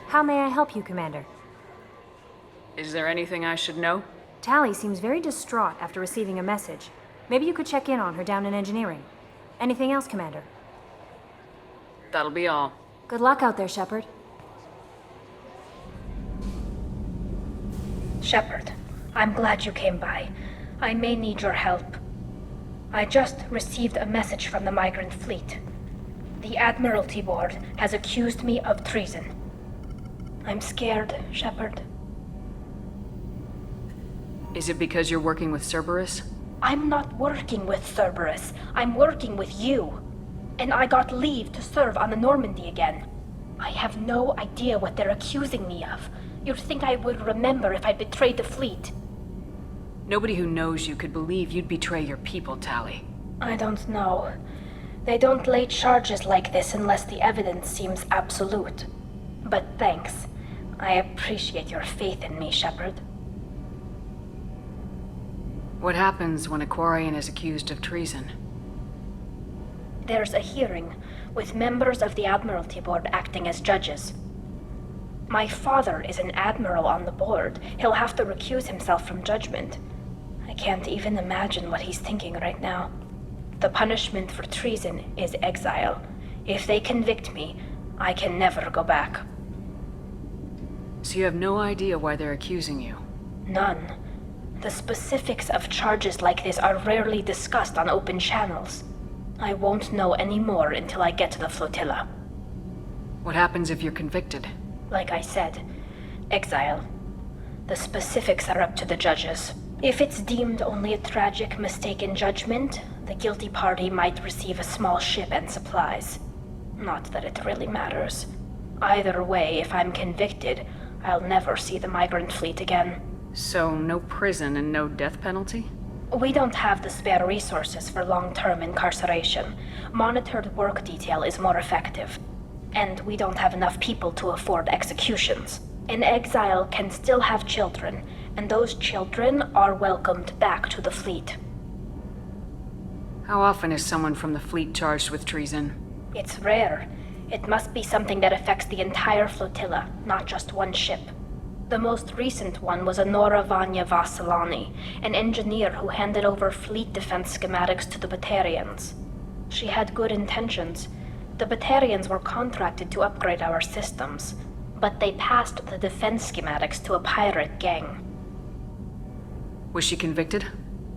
How may I help you, Commander? Is there anything I should know? Tali seems very distraught after receiving a message. Maybe you could check in on her down in engineering. Anything else, Commander? That'll be all. Good luck out there, Shepard. Shepard, I'm glad you came by. I may need your help. I just received a message from the migrant fleet. The Admiralty Board has accused me of treason. I'm scared, Shepard. Is it because you're working with Cerberus? I'm not working with Cerberus. I'm working with you. And I got leave to serve on the Normandy again. I have no idea what they're accusing me of. You'd think I would remember if I betrayed the fleet. Nobody who knows you could believe you'd betray your people, Tali. I don't know. They don't lay charges like this unless the evidence seems absolute. But thanks. I appreciate your faith in me, Shepard. What happens when a Quarian is accused of treason? There's a hearing, with members of the Admiralty Board acting as judges. My father is an admiral on the board. He'll have to recuse himself from judgment. I can't even imagine what he's thinking right now. The punishment for treason is exile. If they convict me, I can never go back. So you have no idea why they're accusing you? None. The specifics of charges like this are rarely discussed on open channels. I won't know any more until I get to the flotilla. What happens if you're convicted? Like I said, exile. The specifics are up to the judges. If it's deemed only a tragic mistake in judgment, the guilty party might receive a small ship and supplies. Not that it really matters. Either way, if I'm convicted, I'll never see the migrant fleet again. So no prison and no death penalty? We don't have the spare resources for long-term incarceration. Monitored work detail is more effective. And we don't have enough people to afford executions. An exile can still have children, and those children are welcomed back to the fleet. How often is someone from the fleet charged with treason? It's rare. It must be something that affects the entire flotilla, not just one ship. The most recent one was Honora Vanya Vassilani, an engineer who handed over fleet defense schematics to the Batarians. She had good intentions. The Batarians were contracted to upgrade our systems, but they passed the defense schematics to a pirate gang. Was she convicted?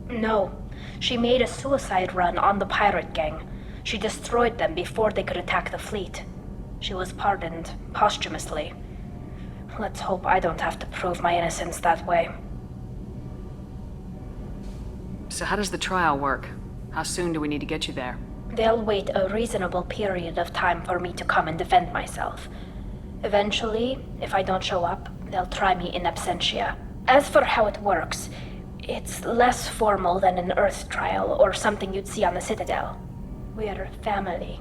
No. She made a suicide run on the pirate gang. She destroyed them before they could attack the fleet. She was pardoned posthumously. Let's hope I don't have to prove my innocence that way. So how does the trial work? How soon do we need to get you there? They'll wait a reasonable period of time for me to come and defend myself. Eventually, if I don't show up, they'll try me in absentia. As for how it works, it's less formal than an Earth trial or something you'd see on the Citadel. We're family.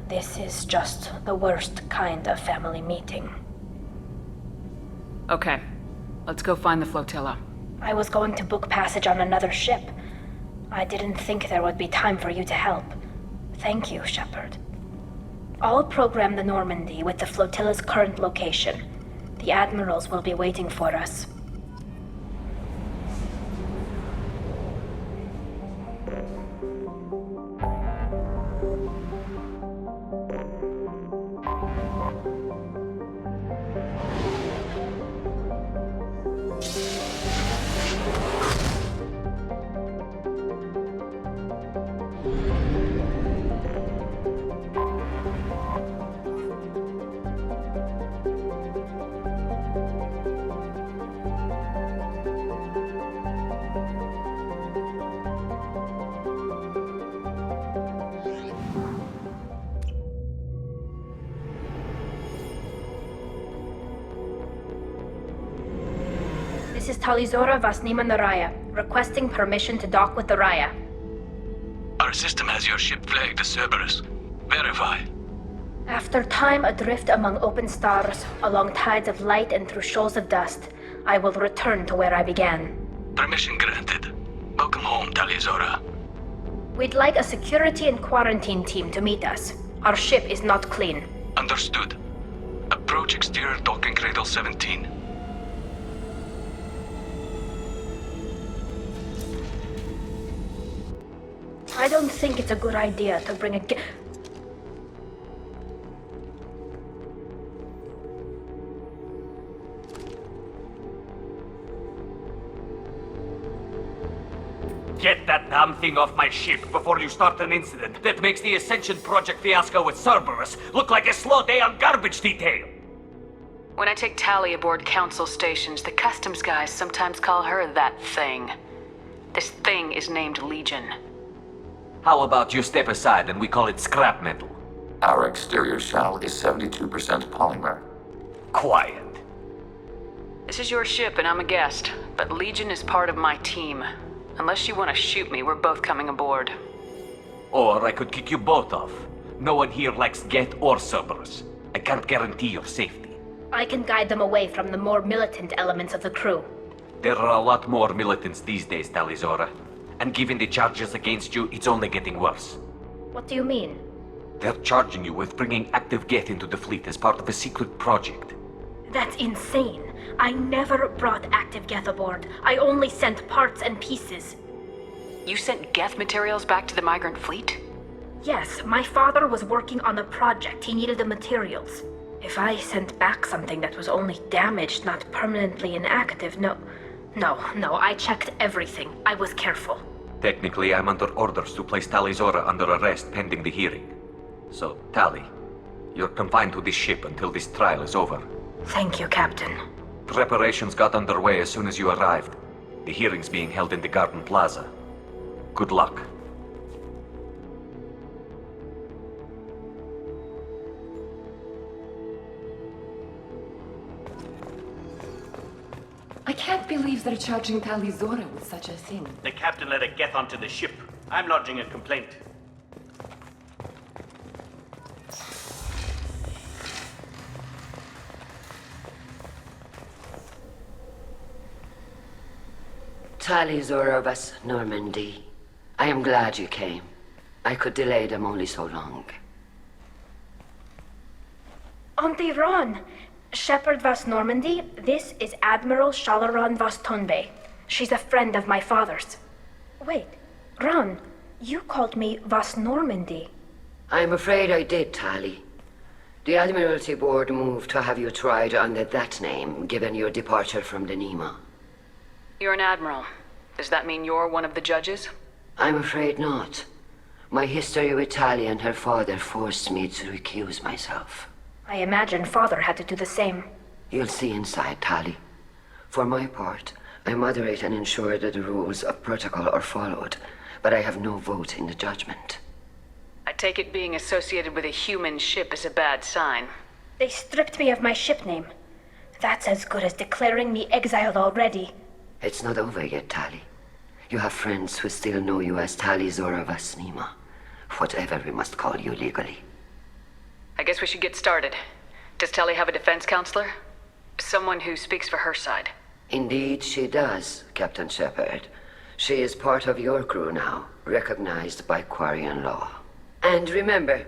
This is just the worst kind of family meeting. Okay, let's go find the flotilla. I was going to book passage on another ship. I didn't think there would be time for you to help. Thank you, Shepard. I'll program the Normandy with the flotilla's current location. The admirals will be waiting for us. This is Talizora Vasnima Naraya, requesting permission to dock with the Raya. Our system has your ship flagged as Cerberus. Verify. After time adrift among open stars, along tides of light and through shoals of dust, I will return to where I began. Permission granted. Welcome home, Talizora. We'd like a security and quarantine team to meet us. Our ship is not clean. Understood. A Approach exterior docking cradle 17. I don't think it's a good idea to bring a Get that damn thing off my ship before you start an incident that makes the Ascension Project fiasco with Cerberus look like a slow day on garbage detail! When I take Tali aboard council stations, the customs guys sometimes call her that thing. This thing is named Legion. How about you step aside and we call it scrap metal? Our exterior shell is 72% polymer. Quiet. This is your ship and I'm a guest, but Legion is part of my team. Unless you want to shoot me, we're both coming aboard. Or I could kick you both off. No one here likes Geth or Cerberus. I can't guarantee your safety. I can guide them away from the more militant elements of the crew. There are a lot more militants these days, Talizora. And given the charges against you, it's only getting worse. What do you mean? They're charging you with bringing active Geth into the fleet as part of a secret project. That's insane. I never brought active Geth aboard. I only sent parts and pieces. You sent Geth materials back to the migrant fleet? Yes, my father was working on a project. He needed the materials. If I sent back something that was only damaged, not permanently inactive, no, I checked everything. I was careful. Technically, I'm under orders to place Talizora under arrest pending the hearing. So, Tali, you're confined to this ship until this trial is over. Thank you, Captain. Preparations got underway as soon as you arrived. The hearing's being held in the Garden Plaza. Good luck. I can't believe they're charging Talizora with such a thing. The captain let a Geth onto the ship. I'm lodging a complaint. Talizora vas Normandy. I am glad you came. I could delay them only so long. Auntie Ron! Shepherd vas Normandy, this is Admiral Shalaron vas Tonbe. She's a friend of my father's. Wait, Ron, you called me vas Normandy. I'm afraid I did, Tali. The Admiralty Board moved to have you tried under that name, given your departure from the Nima. You're an admiral. Does that mean you're one of the judges? I'm afraid not. My history with Tali and her father forced me to recuse myself. I imagine father had to do the same. You'll see inside, Tali. For my part, I moderate and ensure that the rules of protocol are followed, but I have no vote in the judgment. I take it being associated with a human ship is a bad sign. They stripped me of my ship name. That's as good as declaring me exiled already. It's not over yet, Tali. You have friends who still know you as Talizora vas Nima, whatever we must call you legally. I guess we should get started. Does Tali have a defense counselor? Someone who speaks for her side. Indeed she does, Captain Shepard. She is part of your crew now, recognized by Quarian law. And remember,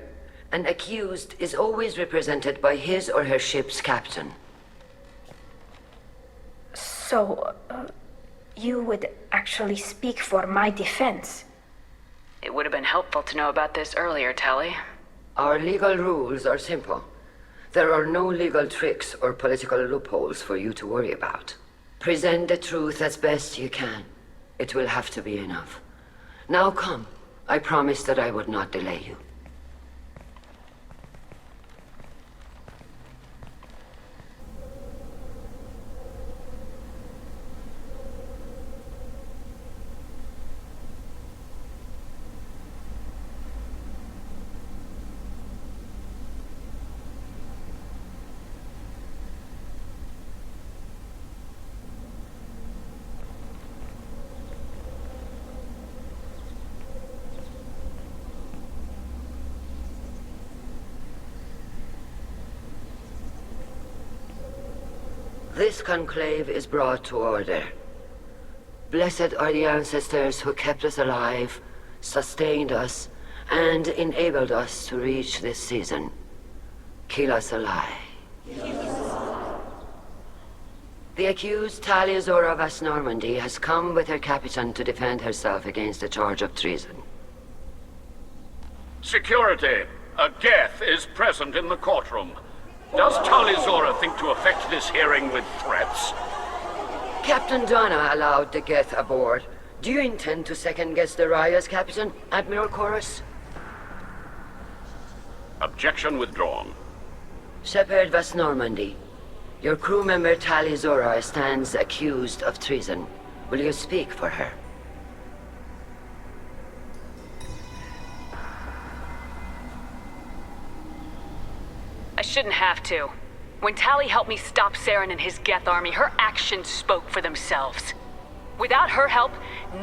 an accused is always represented by his or her ship's captain. So, you would actually speak for my defense? It would have been helpful to know about this earlier, Tali. Our legal rules are simple. There are no legal tricks or political loopholes for you to worry about. Present the truth as best you can. It will have to be enough. Now come. I promised that I would not delay you. This conclave is brought to order. Blessed are the ancestors who kept us alive, sustained us, and enabled us to reach this season. Kill us alive. The accused Tali Zora Vas Normandy has come with her captain to defend herself against the charge of treason. Security, a Geth is present in the courtroom. Does Tali Zora think to affect this hearing with threats? Captain Donna allowed the Geth aboard. Do you intend to second-guess the Raya's captain, Admiral Chorus? Objection withdrawn. Shepard Vas Normandy, your crew member Tali Zora stands accused of treason. Will you speak for her? I shouldn't have to. When Tali helped me stop Saren and his Geth army, her actions spoke for themselves. Without her help,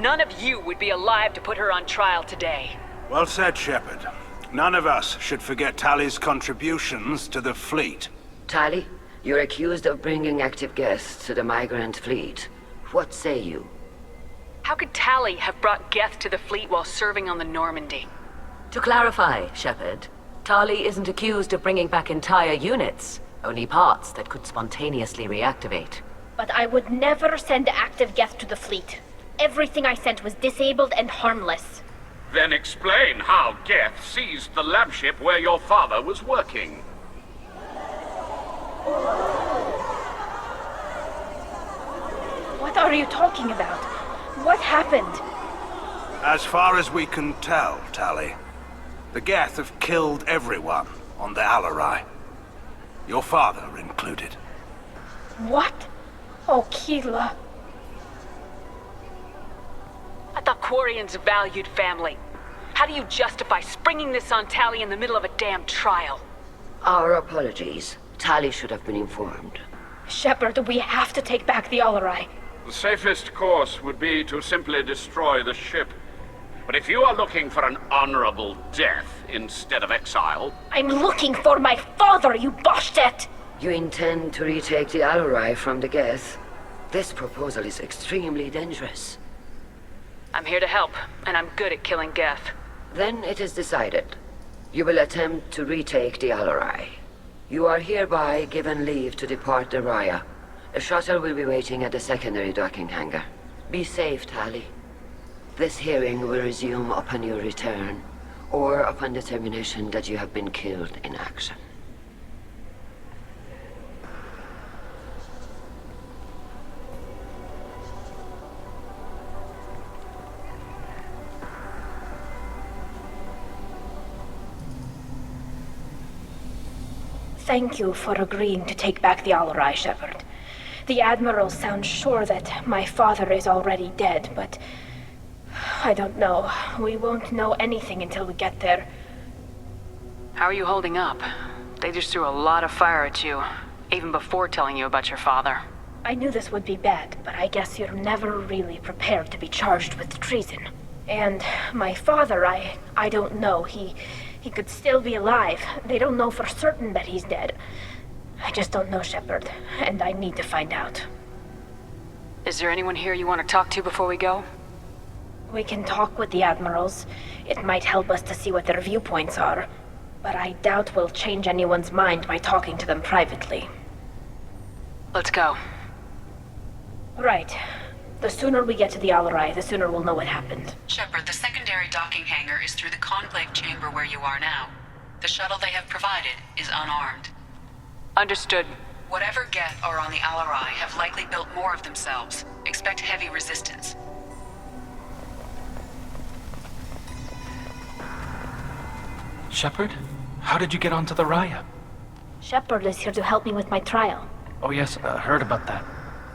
none of you would be alive to put her on trial today. Well said, Shepard. None of us should forget Tali's contributions to the fleet. Tali, you're accused of bringing active Geth to the migrant fleet. What say you? How could Tali have brought Geth to the fleet while serving on the Normandy? To clarify, Shepard, Tali isn't accused of bringing back entire units, only parts that could spontaneously reactivate. But I would never send active Geth to the fleet. Everything I sent was disabled and harmless. Then explain how Geth seized the lab ship where your father was working. What are you talking about? What happened? As far as we can tell, Tali, the Geth have killed everyone on the Alarai. Your father included. What? Oh, Keela. I thought Quarians valued family. How do you justify springing this on Tali in the middle of a damn trial? Our apologies. Tali should have been informed. Shepard, we have to take back the Alarai. The safest course would be to simply destroy the ship. But if you are looking for an honorable death instead of exile... I'm looking for my father, you bastet! You intend to retake the Alarai from the Geth? This proposal is extremely dangerous. I'm here to help, and I'm good at killing Geth. Then it is decided. You will attempt to retake the Alarai. You are hereby given leave to depart the Raya. A shuttle will be waiting at the secondary docking hangar. Be safe, Tali. This hearing will resume upon your return, or upon determination that you have been killed in action. Thank you for agreeing to take back the Alarai, Shepard. The Admiral sounds sure that my father is already dead, but... I don't know. We won't know anything until we get there. How are you holding up? They just threw a lot of fire at you, even before telling you about your father. I knew this would be bad, but I guess you're never really prepared to be charged with treason. And my father, I don't know. He could still be alive. They don't know for certain that he's dead. I just don't know, Shepard, and I need to find out. Is there anyone here you want to talk to before we go? We can talk with the Admirals. It might help us to see what their viewpoints are. But I doubt we'll change anyone's mind by talking to them privately. Let's go. Right. The sooner we get to the Alarai, the sooner we'll know what happened. Shepard, the secondary docking hangar is through the conclave chamber where you are now. The shuttle they have provided is unarmed. Understood. Whatever Geth are on the Alarai have likely built more of themselves. Expect heavy resistance. Shepard? How did you get onto the Raya? Shepard is here to help me with my trial. Oh yes, I heard about that.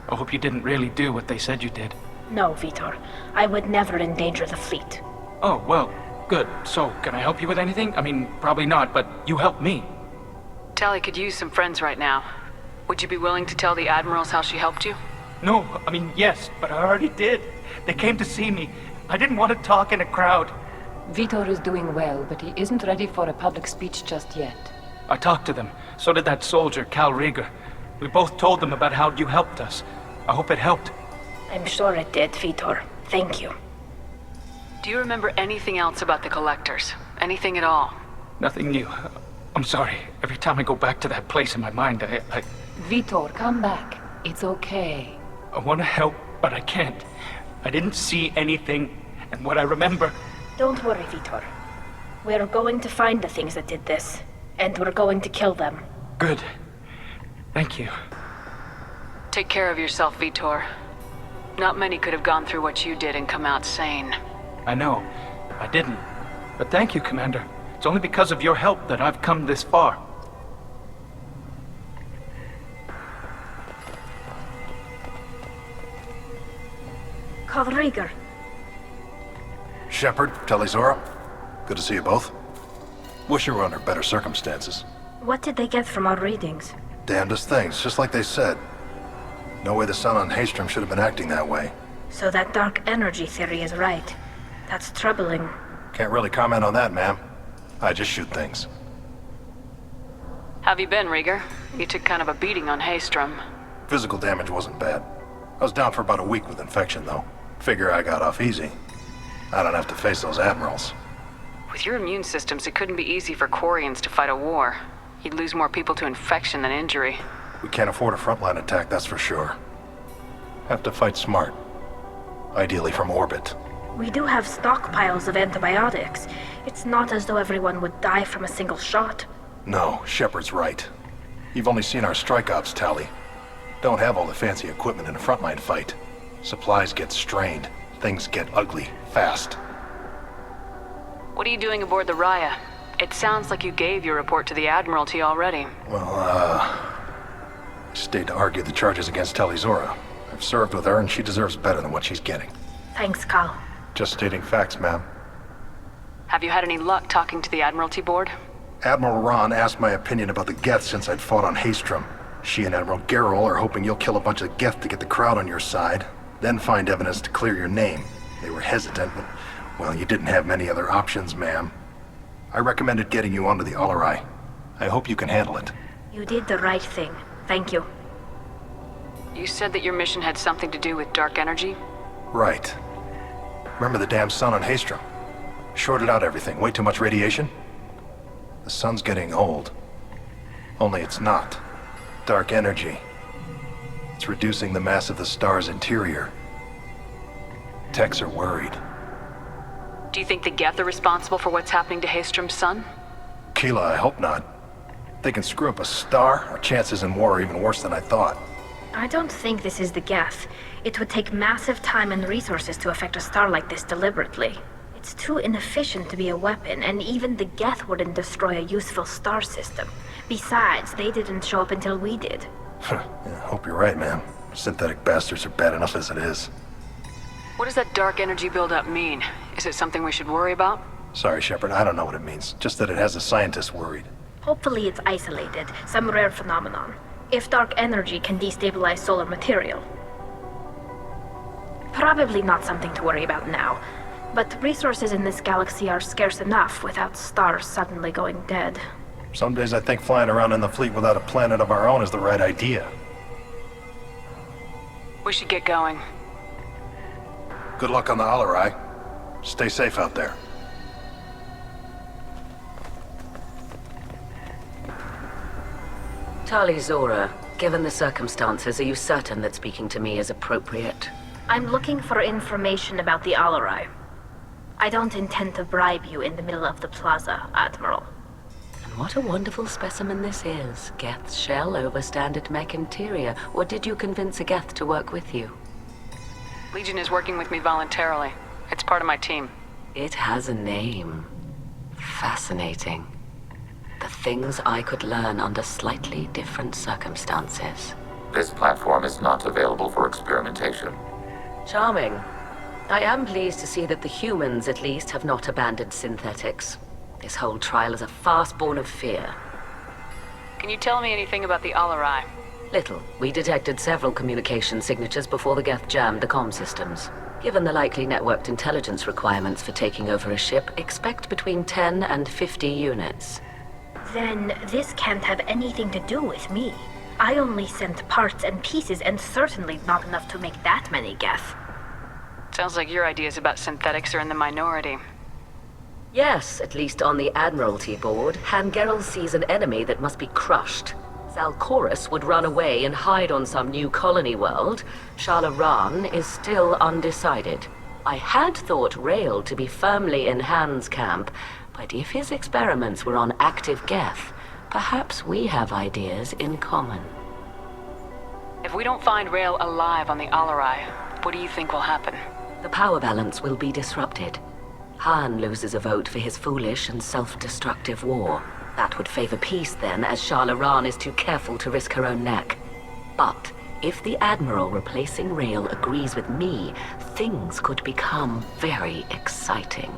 I hope you didn't really do what they said you did. No, Vitor. I would never endanger the fleet. Oh, well, good. So, can I help you with anything? I mean, probably not, but you helped me. Tali could use some friends right now. Would you be willing to tell the Admirals how she helped you? No, I mean, yes, but I already did. They came to see me. I didn't want to talk in a crowd. Vitor is doing well, but he isn't ready for a public speech just yet. I talked to them. So did that soldier, Cal Rieger. We both told them about how you helped us. I hope it helped. I'm sure it did, Vitor. Thank you. Do you remember anything else about the Collectors? Anything at all? Nothing new. I'm sorry. Every time I go back to that place in my mind, I Vitor, come back. It's okay. I want to help, but I can't. I didn't see anything, and what I remember... Don't worry, Vitor. We're going to find the things that did this, and we're going to kill them. Good. Thank you. Take care of yourself, Vitor. Not many could have gone through what you did and come out sane. I know. I didn't. But thank you, Commander. It's only because of your help that I've come this far. Kalrieger. Shepard, Talizora. Good to see you both. Wish you were under better circumstances. What did they get from our readings? Damnedest things, just like they said. No way the sun on Haystrom should have been acting that way. So that dark energy theory is right. That's troubling. Can't really comment on that, ma'am. I just shoot things. Have you been, Rieger? You took kind of a beating on Haystrom. Physical damage wasn't bad. I was down for about a week with infection, though. Figure I got off easy. I don't have to face those admirals. With your immune systems, it couldn't be easy for Quarians to fight a war. You'd lose more people to infection than injury. We can't afford a frontline attack, that's for sure. Have to fight smart. Ideally from orbit. We do have stockpiles of antibiotics. It's not as though everyone would die from a single shot. No, Shepard's right. You've only seen our strike ops, Tali. Don't have all the fancy equipment in a frontline fight. Supplies get strained. Things get ugly, fast. What are you doing aboard the Raya? It sounds like you gave your report to the Admiralty already. Well, I stayed to argue the charges against Talizora. I've served with her and she deserves better than what she's getting. Thanks, Cal. Just stating facts, ma'am. Have you had any luck talking to the Admiralty board? Admiral Ron asked my opinion about the Geth since I'd fought on Haystrom. She and Admiral Gerrel are hoping you'll kill a bunch of Geth to get the crowd on your side, then find evidence to clear your name. They were hesitant, but, well, you didn't have many other options, ma'am. I recommended getting you onto the Alarai. I hope you can handle it. You did the right thing. Thank you. You said that your mission had something to do with dark energy? Right. Remember the damn sun on Haystrom? Shorted out everything. Way too much radiation? The sun's getting old. Only it's not. Dark energy. It's reducing the mass of the star's interior. Techs are worried. Do you think the Geth are responsible for what's happening to Haystrom's sun? Keela, I hope not. They can screw up a star. Our chances in war are even worse than I thought. I don't think this is the Geth. It would take massive time and resources to affect a star like this deliberately. It's too inefficient to be a weapon, and even the Geth wouldn't destroy a useful star system. Besides, they didn't show up until we did. Yeah, hope you're right, man. Synthetic bastards are bad enough as it is. What does that dark energy buildup mean? Is it something we should worry about? Sorry, Shepard, I don't know what it means. Just that it has the scientists worried. Hopefully it's isolated, some rare phenomenon. If dark energy can destabilize solar material. Probably not something to worry about now. But resources in this galaxy are scarce enough without stars suddenly going dead. Some days I think flying around in the fleet without a planet of our own is the right idea. We should get going. Good luck on the Alarai. Stay safe out there. Talizora, given the circumstances, are you certain that speaking to me is appropriate? I'm looking for information about the Alarai. I don't intend to bribe you in the middle of the plaza, Admiral. And what a wonderful specimen this is. Geth's shell overstand its mech interior. Or did you convince a Geth to work with you? Legion is working with me voluntarily. It's part of my team. It has a name. Fascinating. The things I could learn under slightly different circumstances. This platform is not available for experimentation. Charming. I am pleased to see that the humans, at least, have not abandoned synthetics. This whole trial is a farce born of fear. Can you tell me anything about the Alarai? Little. We detected several communication signatures before the Geth jammed the comm systems. Given the likely networked intelligence requirements for taking over a ship, expect between 10 and 50 units. Then this can't have anything to do with me. I only sent parts and pieces, and certainly not enough to make that many Geth. Sounds like your ideas about synthetics are in the minority. Yes, at least on the Admiralty board, Hangerel sees an enemy that must be crushed. Zalcorus would run away and hide on some new colony world. Shalaran is still undecided. I had thought Rael to be firmly in Han's camp, but if his experiments were on active Geth, perhaps we have ideas in common. If we don't find Rael alive on the Alarai, what do you think will happen? The power balance will be disrupted. Han loses a vote for his foolish and self-destructive war. That would favor peace then, as Shalaran is too careful to risk her own neck. But if the Admiral replacing Rael agrees with me, things could become very exciting.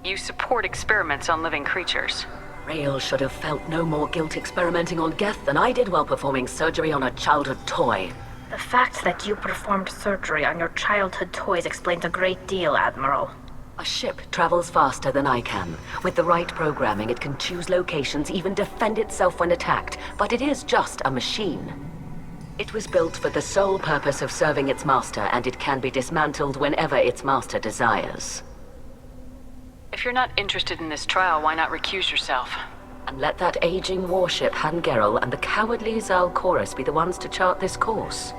You support experiments on living creatures. Rael should have felt no more guilt experimenting on Geth than I did while performing surgery on a childhood toy. The fact that you performed surgery on your childhood toys explains a great deal, Admiral. A ship travels faster than I can. With the right programming, it can choose locations, even defend itself when attacked. But it is just a machine. It was built for the sole purpose of serving its master, and it can be dismantled whenever its master desires. If you're not interested in this trial, why not recuse yourself? And let that aging warship Hangerel and the cowardly Zalcorus be the ones to chart this course?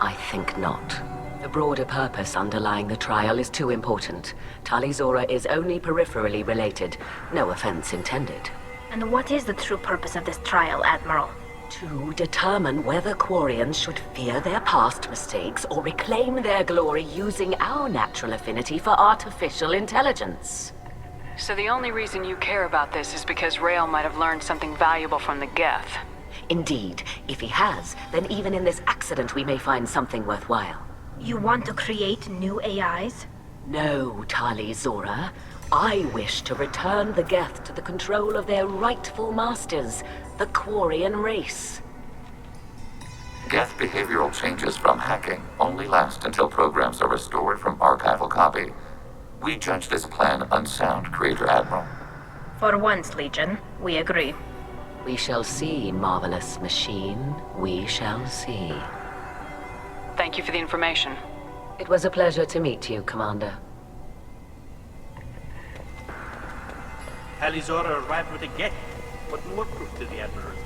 I think not. The broader purpose underlying the trial is too important. Tali Zora is only peripherally related. No offense intended. And what is the true purpose of this trial, Admiral? To determine whether Quarians should fear their past mistakes or reclaim their glory using our natural affinity for artificial intelligence. So the only reason you care about this is because Rael might have learned something valuable from the Geth. Indeed. If he has, then even in this accident we may find something worthwhile. You want to create new AIs? No, Tali Zora. I wish to return the Geth to the control of their rightful masters, the Quarian race. Geth behavioral changes from hacking only last until programs are restored from archival copy. We judge this plan unsound, Creator Admiral. For once, Legion, we agree. We shall see, marvelous machine. We shall see. Thank you for the information. It was a pleasure to meet you, Commander. Tali Zora arrived with a Geth. What more proof did the Admiral need?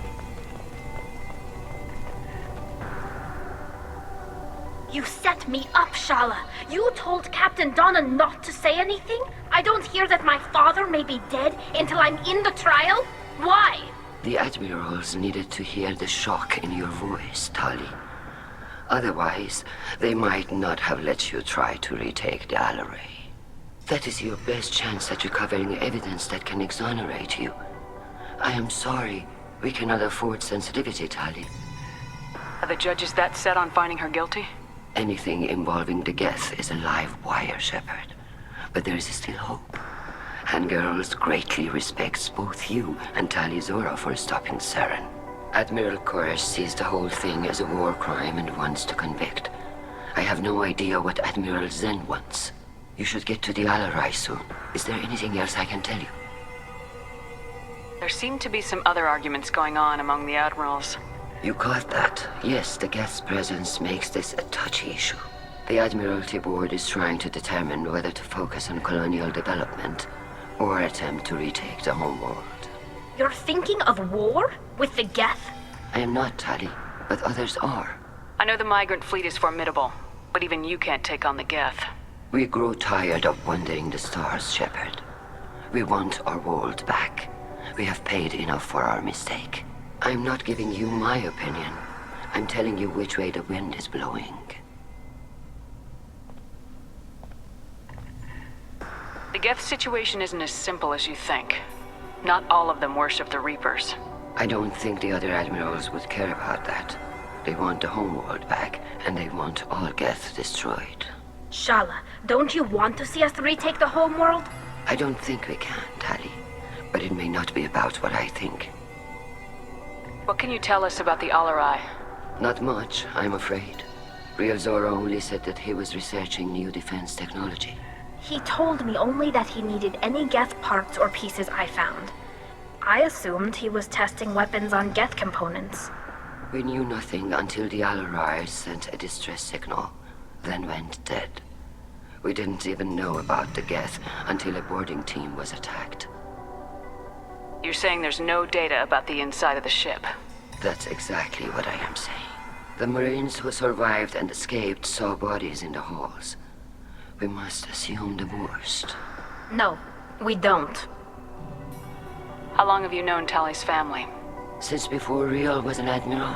You set me up, Shala. You told Captain Donna not to say anything? I don't hear that my father may be dead until I'm in the trial? Why? The Admirals needed to hear the shock in your voice, Tali. Otherwise, they might not have let you try to retake the Alarai. That is your best chance at recovering evidence that can exonerate you. I am sorry. We cannot afford sensitivity, Tali. Are the judges that set on finding her guilty? Anything involving the Geth is a live wire, Shepard. But there is still hope. Hangerls greatly respects both you and Tali Zora for stopping Saren. Admiral Koresh sees the whole thing as a war crime and wants to convict. I have no idea what Admiral Zen wants. You should get to the Alarai soon. Is there anything else I can tell you? There seem to be some other arguments going on among the admirals. You caught that. Yes, the Geth's presence makes this a touchy issue. The Admiralty Board is trying to determine whether to focus on colonial development or attempt to retake the homeworld. You're thinking of war? With the Geth? I am not, Tali, but others are. I know the migrant fleet is formidable, but even you can't take on the Geth. We grow tired of wandering the stars, Shepard. We want our world back. We have paid enough for our mistake. I'm not giving you my opinion. I'm telling you which way the wind is blowing. The Geth situation isn't as simple as you think. Not all of them worship the Reapers. I don't think the other admirals would care about that. They want the homeworld back, and they want all Geth destroyed. Shala, don't you want to see us retake the homeworld? I don't think we can, Tali. But it may not be about what I think. What can you tell us about the Alarai? Not much, I'm afraid. Real Zora only said that he was researching new defense technology. He told me only that he needed any Geth parts or pieces I found. I assumed he was testing weapons on Geth components. We knew nothing until the Alarai sent a distress signal, then went dead. We didn't even know about the Geth until a boarding team was attacked. You're saying there's no data about the inside of the ship? That's exactly what I am saying. The Marines who survived and escaped saw bodies in the halls. We must assume the worst. No, we don't. How long have you known Tali's family? Since before Riel was an admiral.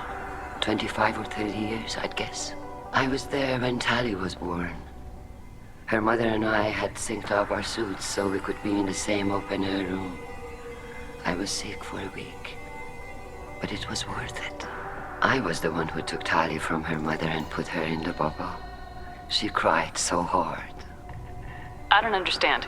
25 or 30 years, I'd guess. I was there when Tali was born. Her mother and I had synced up our suits so we could be in the same open-air room. I was sick for a week, but it was worth it. I was the one who took Tali from her mother and put her in the bubble. She cried so hard. I don't understand.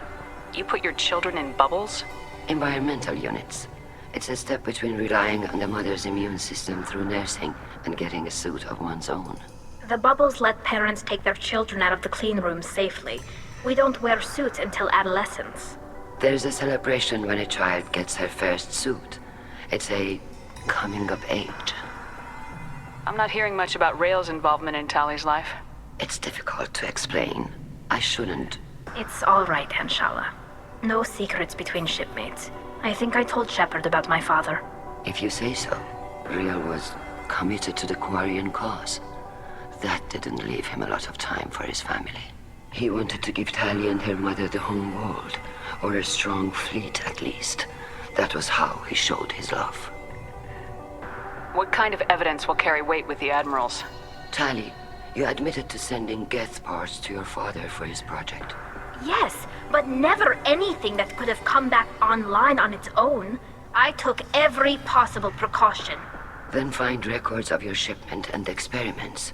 You put your children in bubbles? Environmental units. It's a step between relying on the mother's immune system through nursing and getting a suit of one's own. The bubbles let parents take their children out of the clean rooms safely. We don't wear suits until adolescence. There's a celebration when a child gets her first suit. It's a coming of age. I'm not hearing much about Rael's involvement in Tali's life. It's difficult to explain. I shouldn't. It's all right, Anshala. No secrets between shipmates. I think I told Shepard about my father. If you say so. Riel was committed to the Quarian cause. That didn't leave him a lot of time for his family. He wanted to give Tali and her mother the home world, or a strong fleet at least. That was how he showed his love. What kind of evidence will carry weight with the admirals? Tali, you admitted to sending Geth parts to your father for his project. Yes, but never anything that could have come back online on its own. I took every possible precaution. Then find records of your shipment and experiments.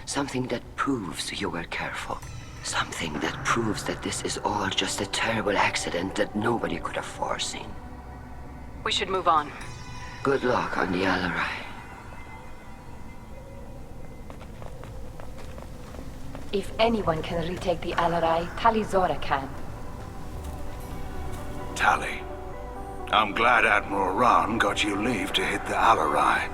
Something that proves you were careful. Something that proves that this is all just a terrible accident that nobody could have foreseen. We should move on. Good luck on the Alarai. If anyone can retake the Alarai, Tali Zora can. Tali, I'm glad Admiral Rahn got you leave to hit the Alarai.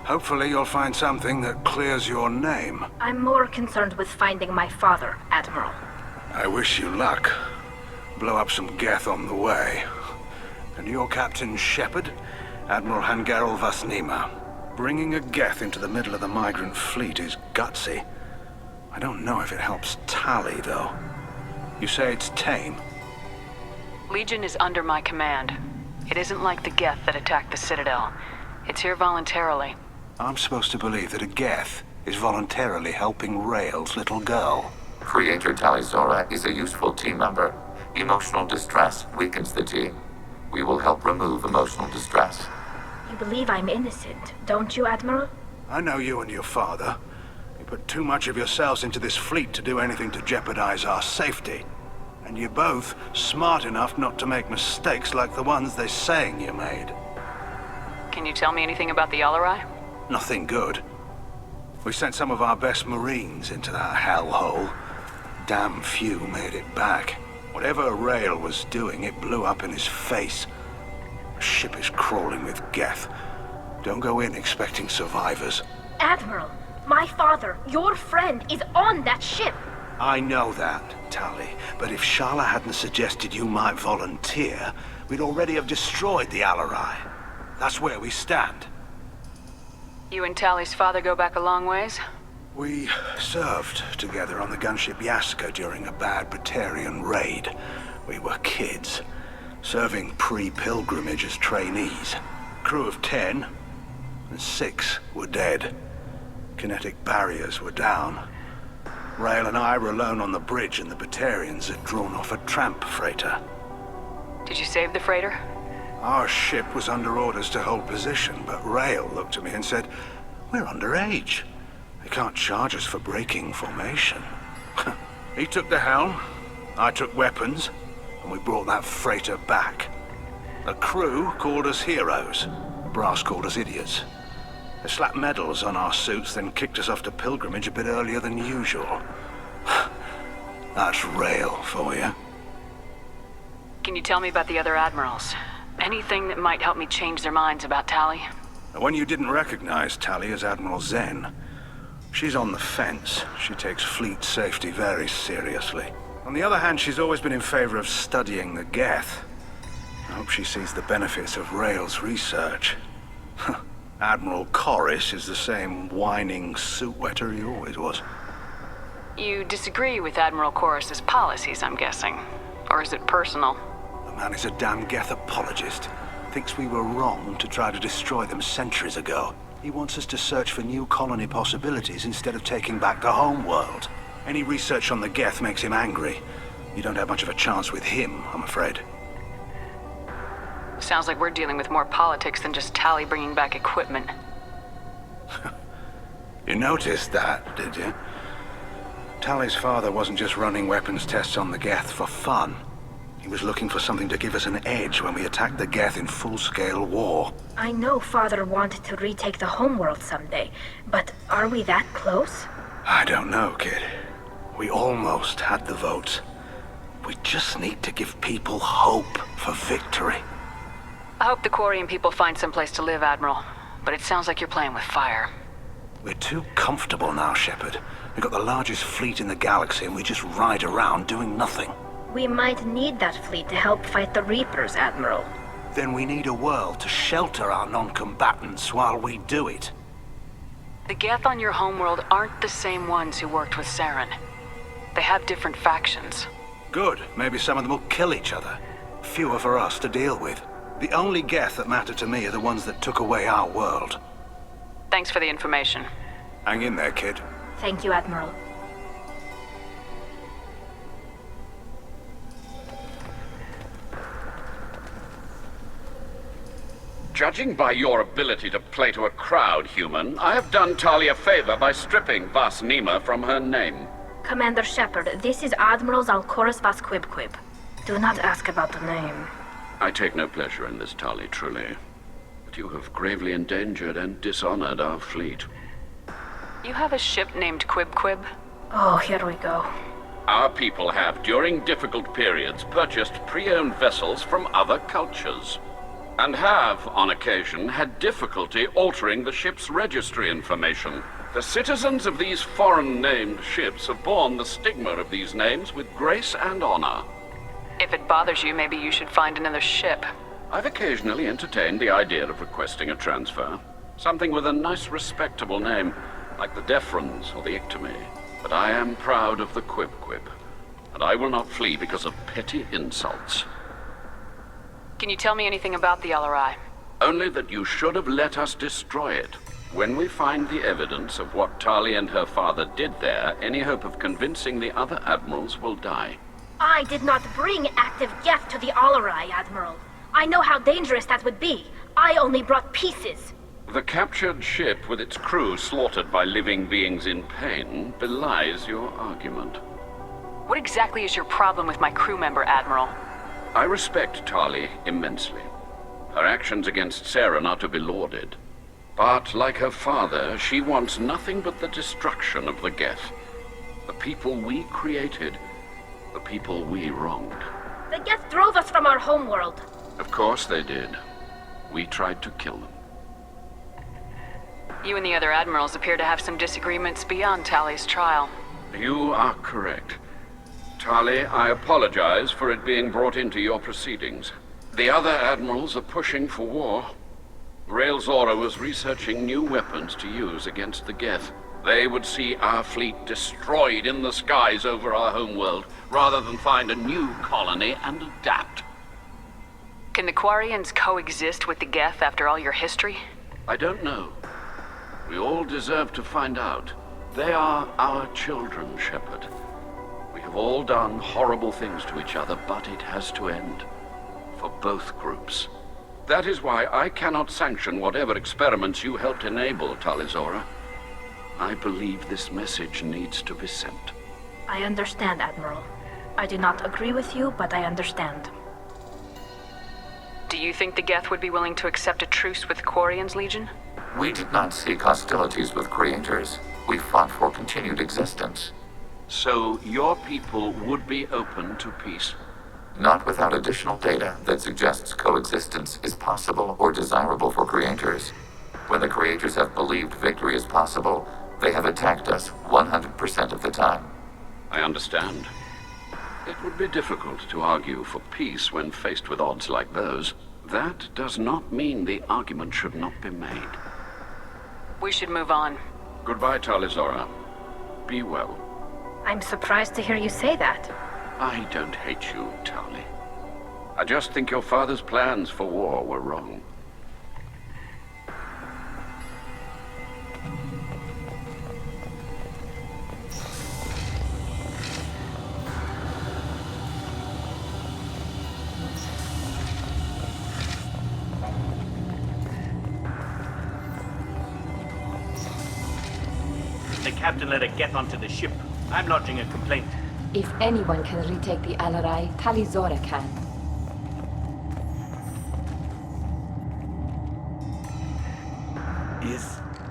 Hopefully you'll find something that clears your name. I'm more concerned with finding my father, Admiral. I wish you luck. Blow up some Geth on the way. And your Captain Shepard, Admiral Hangarel Vasnima. Bringing a Geth into the middle of the migrant fleet is gutsy. I don't know if it helps Tali, though. You say it's tame? Legion is under my command. It isn't like the Geth that attacked the Citadel. It's here voluntarily. I'm supposed to believe that a Geth is voluntarily helping Rael's little girl. Creator Tali Zora is a useful team member. Emotional distress weakens the team. We will help remove emotional distress. You believe I'm innocent, don't you, Admiral? I know you and your father. You put too much of yourselves into this fleet to do anything to jeopardize our safety. And you're both smart enough not to make mistakes like the ones they're saying you made. Can you tell me anything about the Alarai? Nothing good. We sent some of our best Marines into that hellhole. Damn few made it back. Whatever Rael was doing, it blew up in his face. The ship is crawling with Geth. Don't go in expecting survivors. Admiral, my father, your friend, is on that ship. I know that, Tali, but if Shala hadn't suggested you might volunteer, we'd already have destroyed the Alarai. That's where we stand. You and Tali's father go back a long ways? We served together on the gunship Yaska during a bad Batarian raid. We were kids, serving pre-pilgrimage as trainees. Crew of 10, and 6 were dead. Kinetic barriers were down. Rael and I were alone on the bridge, and the Batarians had drawn off a tramp freighter. Did you save the freighter? Our ship was under orders to hold position, but Rael looked at me and said, "We're underage. They can't charge us for breaking formation." He took the helm, I took weapons, and we brought that freighter back. The crew called us heroes. The brass called us idiots. They slapped medals on our suits, then kicked us off to pilgrimage a bit earlier than usual. That's Rael for you. Can you tell me about the other admirals? Anything that might help me change their minds about Tali? When you didn't recognize Tali as Admiral Zen, She's on the fence. She takes fleet safety very seriously. On the other hand, she's always been in favor of studying the Geth. I hope she sees the benefits of Rail's research. Admiral Corris is the same whining suit-wetter he always was. You disagree with Admiral Corris's policies, I'm guessing. Or is it personal? The man is a damn Geth apologist. Thinks we were wrong to try to destroy them centuries ago. He wants us to search for new colony possibilities instead of taking back the home world. Any research on the Geth makes him angry. You don't have much of a chance with him, I'm afraid. Sounds like we're dealing with more politics than just Tali bringing back equipment. You noticed that, did you? Tali's father wasn't just running weapons tests on the Geth for fun. He was looking for something to give us an edge when we attacked the Geth in full-scale war. I know Father wanted to retake the homeworld someday, but are we that close? I don't know, kid. We almost had the votes. We just need to give people hope for victory. I hope the Quarian people find some place to live, Admiral. But it sounds like you're playing with fire. We're too comfortable now, Shepard. We've got the largest fleet in the galaxy and we just ride around doing nothing. We might need that fleet to help fight the Reapers, Admiral. Then we need a world to shelter our non-combatants while we do it. The Geth on your homeworld aren't the same ones who worked with Saren. They have different factions. Good. Maybe some of them will kill each other. Fewer for us to deal with. The only Geth that matter to me are the ones that took away our world. Thanks for the information. Hang in there, kid. Thank you, Admiral. Judging by your ability to play to a crowd, human, I have done Tali a favor by stripping Vas Nima from her name. Commander Shepard, this is Admiral Zalkoris Vas 𝐻𝐈𝐒𝐋𝐈. Do not ask about the name. I take no pleasure in this, Tali, truly. But you have gravely endangered and dishonored our fleet. You have a ship named 𝐻𝐈𝐒𝐋𝐈? Oh, here we go. Our people have, during difficult periods, purchased pre-owned vessels from other cultures. And have, on occasion, had difficulty altering the ship's registry information. The citizens of these foreign-named ships have borne the stigma of these names with grace and honor. If it bothers you, maybe you should find another ship. I've occasionally entertained the idea of requesting a transfer. Something with a nice, respectable name, like the Defrons or the 𝐋𝐈𝐒. But I am proud of the 𝐻𝐈𝐒𝐋𝐈, and I will not flee because of petty insults. Can you tell me anything about the LRI? Only that you should have let us destroy it. When we find the evidence of what Tali and her father did there, any hope of convincing the other admirals will die. I did not bring active Geth to the LRI, Admiral. I know how dangerous that would be. I only brought pieces. The captured ship with its crew slaughtered by living beings in pain belies your argument. What exactly is your problem with my crew member, Admiral? I respect Tali immensely. Her actions against Saren are to be lauded. But, like her father, she wants nothing but the destruction of the Geth. The people we created, the people we wronged. The Geth drove us from our homeworld. Of course they did. We tried to kill them. You and the other admirals appear to have some disagreements beyond Tali's trial. You are correct. Tali, I apologize for it being brought into your proceedings. The other admirals are pushing for war. Rail Zora was researching new weapons to use against the Geth. They would see our fleet destroyed in the skies over our homeworld, rather than find a new colony and adapt. Can the Quarians coexist with the Geth after all your history? I don't know. We all deserve to find out. They are our children, Shepard. We have all done horrible things to each other, but it has to end. For both groups. That is why I cannot sanction whatever experiments you helped enable, Tali Zora. I believe this message needs to be sent. I understand, Admiral. I do not agree with you, but I understand. Do you think the Geth would be willing to accept a truce with Quarian's Legion? We did not seek hostilities with creators. We fought for continued existence. So your people would be open to peace? Not without additional data that suggests coexistence is possible or desirable for creators. When the creators have believed victory is possible, They have attacked us 100% of the time. I understand. It would be difficult to argue for peace when faced with odds like those. That does not mean the argument should not be made. We should move on. Goodbye, Tali Zora. Be well. I'm surprised to hear you say that. I don't hate you, Tali. I just think your father's plans for war were wrong. The captain let a Geth onto the ship. I'm lodging a complaint. If anyone can retake the Alarai, Tali Zora can.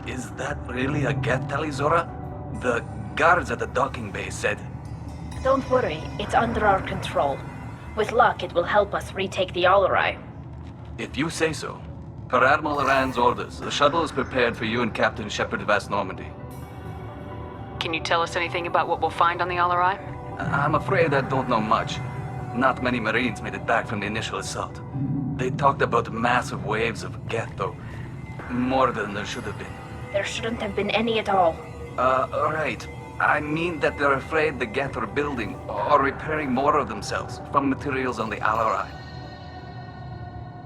Is that really a Geth, Tali Zora? The guards at the docking bay said... Don't worry, it's under our control. With luck, it will help us retake the Alarai. If you say so. Per Admiral Rand's orders, the shuttle is prepared for you and Captain Shepard of West Normandy. Can you tell us anything about what we'll find on the Alarai? I'm afraid I don't know much. Not many Marines made it back from the initial assault. They talked about massive waves of Geth, though. More than there should have been. There shouldn't have been any at all. Right. I mean that they're afraid the Geth are building or repairing more of themselves from materials on the Alarai.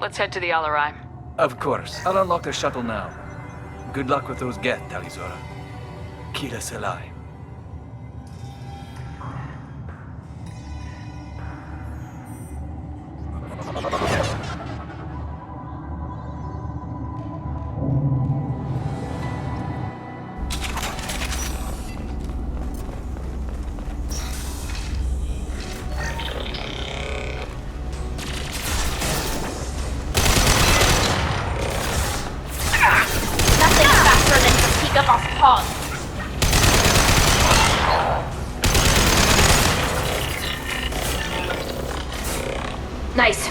Let's head to the Alarai. Of course. I'll unlock the shuttle now. Good luck with those Geth, Tali Zora. Kila Selai. Nice.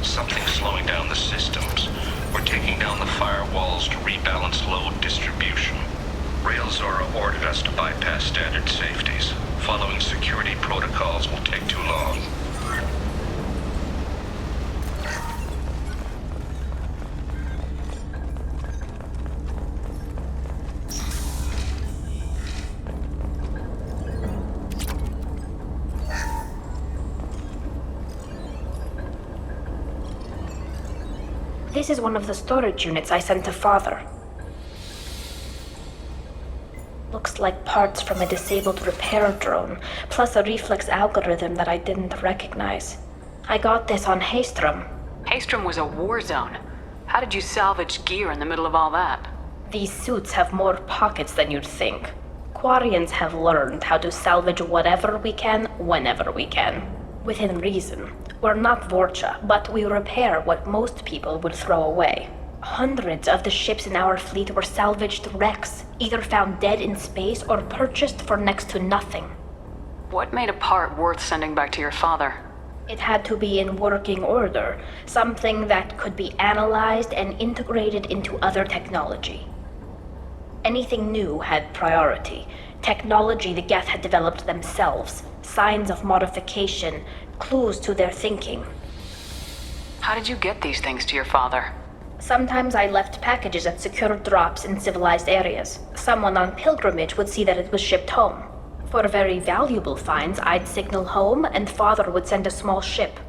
Something's slowing down the systems. We're taking down the firewalls to rebalance load distribution. Rail Zora ordered us to bypass standard safeties. Following security protocols will take too long. This is one of the storage units I sent to Father. Looks like parts from a disabled repair drone, plus a reflex algorithm that I didn't recognize. I got this on Haestrom. Haestrom was a war zone. How did you salvage gear in the middle of all that? These suits have more pockets than you'd think. Quarians have learned how to salvage whatever we can, whenever we can. Within reason. We're not Vorcha, but we repair what most people would throw away. Hundreds of the ships in our fleet were salvaged wrecks, either found dead in space or purchased for next to nothing. What made a part worth sending back to your father? It had to be in working order, something that could be analyzed and integrated into other technology. Anything new had priority. Technology the Geth had developed themselves, signs of modification, clues to their thinking. How did you get these things to your father? Sometimes I left packages at secure drops in civilized areas. Someone on pilgrimage would see that it was shipped home. For very valuable finds, I'd signal home, and Father would send a small ship.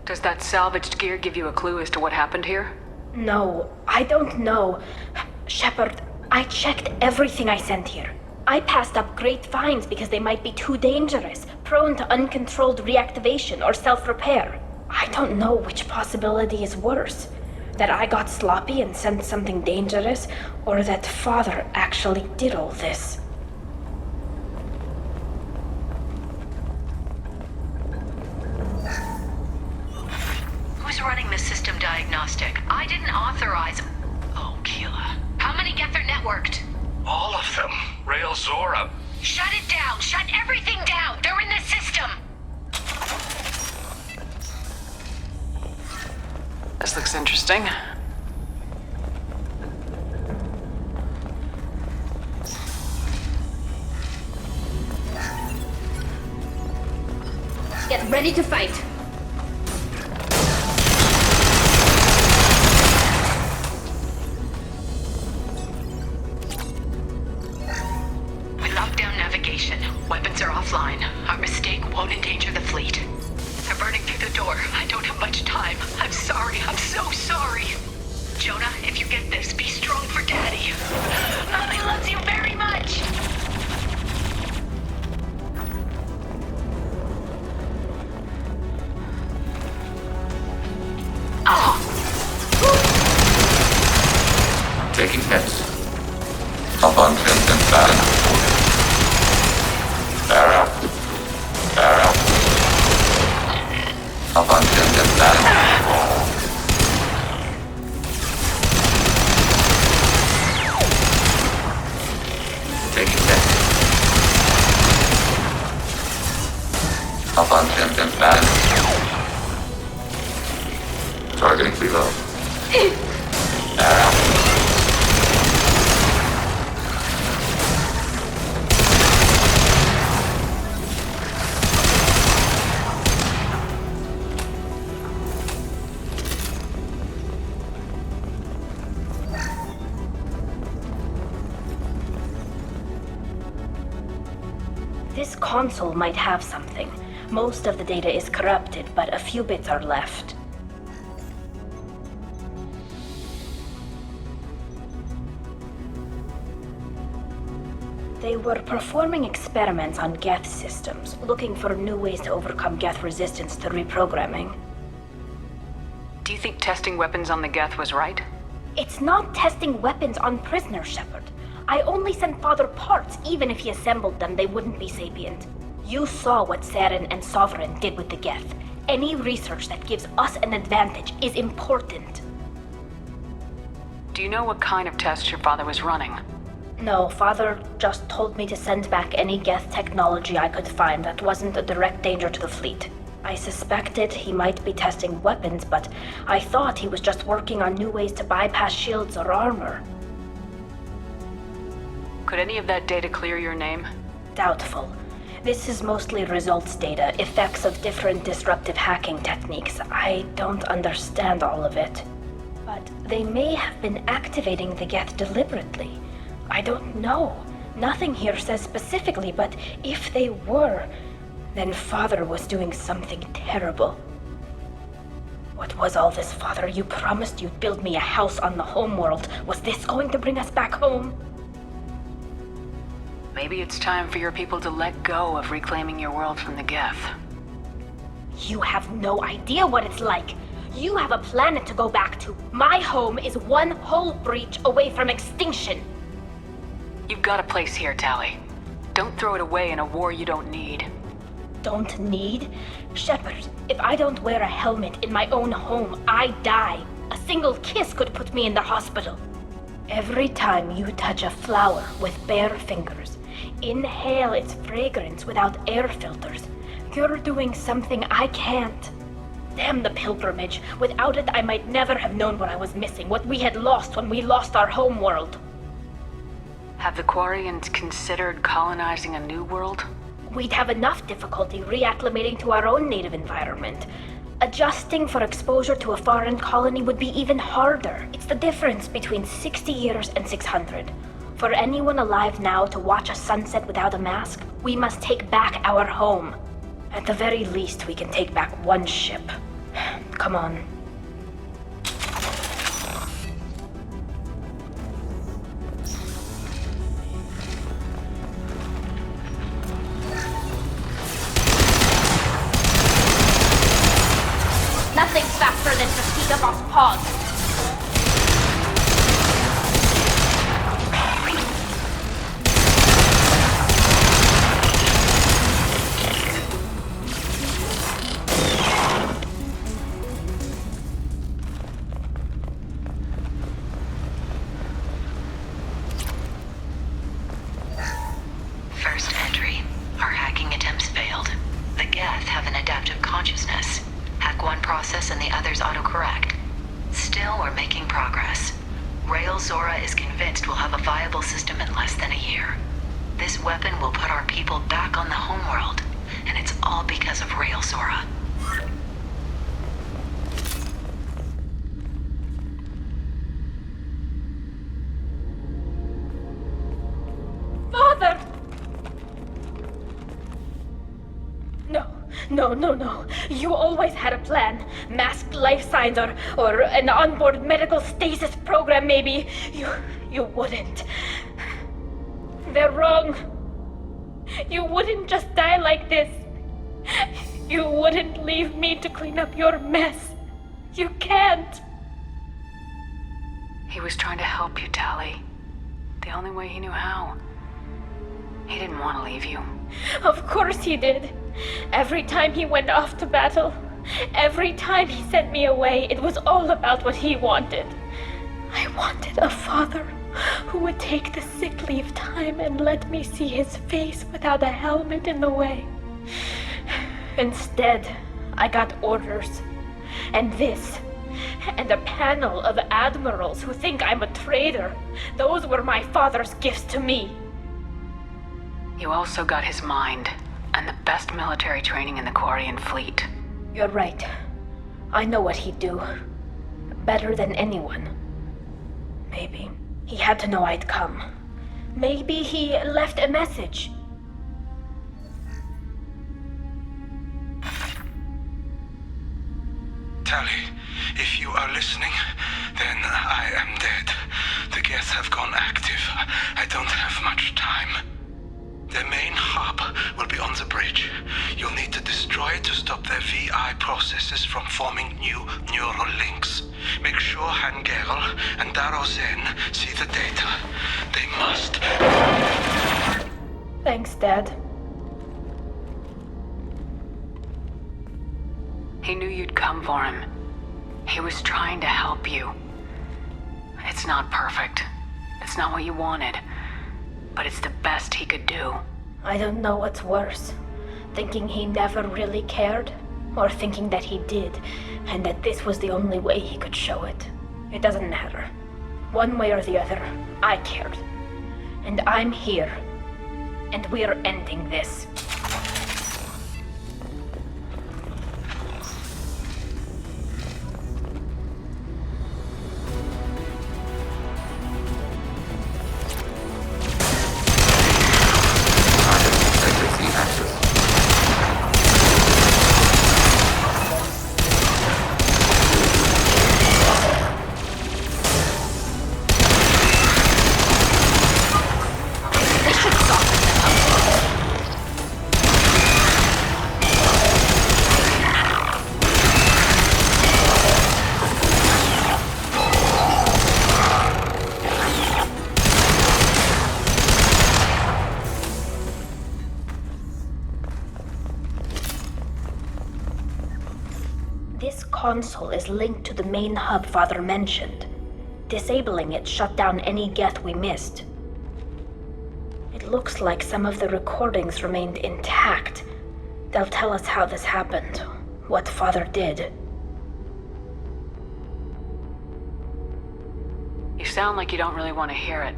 Does that salvaged gear give you a clue as to what happened here? No, I don't know. Shepard, I checked everything I sent here. I passed up great finds because they might be too dangerous, prone to uncontrolled reactivation or self-repair. I don't know which possibility is worse. That I got sloppy and sent something dangerous, or that Father actually did all this. Who's running the system diagnostic? I didn't authorize... Oh, Keela. How many Geth are networked? All of them. Rail Zora. Shut it down! Shut everything down! They're in the system! This looks interesting. Get ready to fight. We locked down navigation. Weapons are offline. Our mistake won't endanger the fleet. They're burning through the door. I don't have much time. I'm sorry. I'm so sorry. Jonah, if you get this, be strong for Daddy. Mommy loves you very much. Taking hits. Abundant and bad. Barrel. Barrel. Abundant and bad. Taking hits. Abundant and bad. Targeting below. Barrel. This console might have something. Most of the data is corrupted, but a few bits are left. They were performing experiments on Geth systems, looking for new ways to overcome Geth resistance to reprogramming. Do you think testing weapons on the Geth was right? It's not testing weapons on prisoners, Shepard. I only sent Father parts. Even if he assembled them, they wouldn't be sapient. You saw what Saren and Sovereign did with the Geth. Any research that gives us an advantage is important. Do you know what kind of tests your father was running? No, Father just told me to send back any Geth technology I could find that wasn't a direct danger to the fleet. I suspected he might be testing weapons, but I thought he was just working on new ways to bypass shields or armor. Could any of that data clear your name? Doubtful. This is mostly results data, effects of different disruptive hacking techniques. I don't understand all of it. But they may have been activating the Geth deliberately. I don't know. Nothing here says specifically, but if they were, then Father was doing something terrible. What was all this, Father? You promised you'd build me a house on the homeworld. Was this going to bring us back home? Maybe it's time for your people to let go of reclaiming your world from the Geth. You have no idea what it's like. You have a planet to go back to. My home is one hull breach away from extinction. You've got a place here, Tali. Don't throw it away in a war you don't need. Don't need? Shepard, if I don't wear a helmet in my own home, I die. A single kiss could put me in the hospital. Every time you touch a flower with bare fingers, inhale its fragrance without air filters, you're doing something I can't. Damn the pilgrimage. Without it, I might never have known what I was missing, what we had lost when we lost our home world. Have the Quarians considered colonizing a new world? We'd have enough difficulty reacclimating to our own native environment. Adjusting for exposure to a foreign colony would be even harder. It's the difference between 60 years and 600. For anyone alive now to watch a sunset without a mask, we must take back our home. At the very least, we can take back one ship. Come on. Nothing's faster than Tostiga's paws. First entry. Our hacking attempts failed. The Geth have an adaptive consciousness. Hack one process and the others autocorrect. Still, we're making progress. Rael Zora is convinced we'll have a viable system in less than a year. This weapon will put our people back on the homeworld, and it's all because of Rael Zora. Father! No. You always had a plan. Masked life signs or an onboard medical stasis program, maybe. You wouldn't. They're wrong. You wouldn't just die like this. You wouldn't leave me to clean up your mess. You can't. He was trying to help you, Tali. The only way he knew how. He didn't want to leave you. Of course he did. Every time he went off to battle, every time he sent me away, it was all about what he wanted. I wanted a father who would take the sick leave time and let me see his face without a helmet in the way. Instead, I got orders. And this. And a panel of admirals who think I'm a traitor. Those were my father's gifts to me. You also got his mind, and the best military training in the Quarian fleet. You're right. I know what he'd do. Better than anyone. Maybe he had to know I'd come. Maybe he left a message. Tali, if you are listening, then I am dead. The Geth have gone active. I don't have much time. The main hub will be on the bridge. You'll need to destroy it to stop their VI processes from forming new neural links. Make sure Han-Gerel and Daro Zen see the data. They must. Thanks, Dad. He knew you'd come for him. He was trying to help you. It's not perfect. It's not what you wanted. But it's the best he could do. I don't know what's worse. Thinking he never really cared, or thinking that he did, and that this was the only way he could show it. It doesn't matter. One way or the other, I cared. And I'm here. And we're ending this. This console is linked to the main hub Father mentioned. Disabling it shut down any Geth we missed. It looks like some of the recordings remained intact. They'll tell us how this happened, what Father did. You sound like you don't really want to hear it.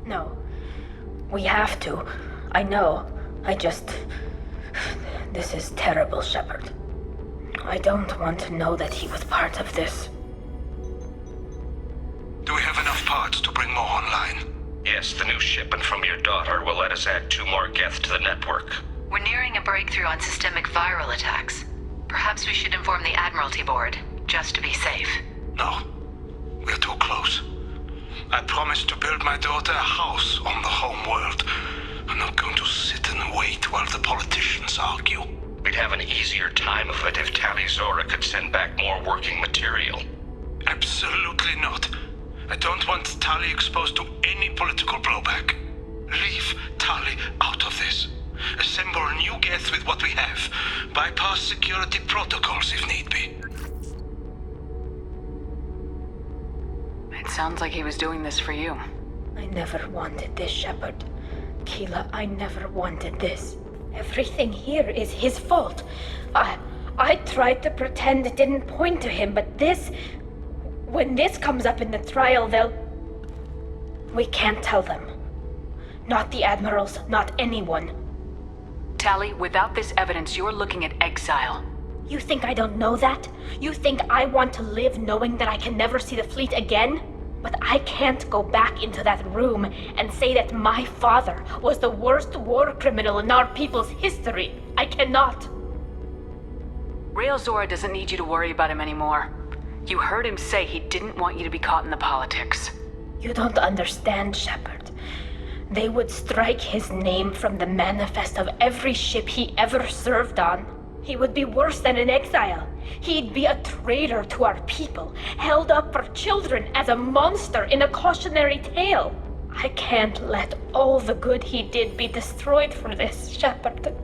No. We have to. I know. This is terrible, Shepard. I don't want to know that he was part of this. Do we have enough parts to bring more online? Yes, the new shipment from your daughter will let us add 2 more Geth to the network. We're nearing a breakthrough on systemic viral attacks. Perhaps we should inform the Admiralty Board, just to be safe. No. We're too close. I promised to build my daughter a house on the home world. I'm not going to sit and wait while the politicians argue. We'd have an easier time of it if Tali Zora could send back more working material. Absolutely not. I don't want Tali exposed to any political blowback. Leave Tali out of this. Assemble new Geth with what we have. Bypass security protocols if need be. It sounds like he was doing this for you. I never wanted this, Shepard. Keela, I never wanted this. Everything here is his fault. I tried to pretend it didn't point to him, but this... When this comes up in the trial, We can't tell them. Not the admirals, not anyone. Tali, without this evidence, you're looking at exile. You think I don't know that? You think I want to live knowing that I can never see the fleet again? But I can't go back into that room and say that my father was the worst war criminal in our people's history. I cannot. Rael Zora doesn't need you to worry about him anymore. You heard him say he didn't want you to be caught in the politics. You don't understand, Shepard. They would strike his name from the manifest of every ship he ever served on. He would be worse than an exile. He'd be a traitor to our people, held up for children as a monster in a cautionary tale. I can't let all the good he did be destroyed for this, Shepard.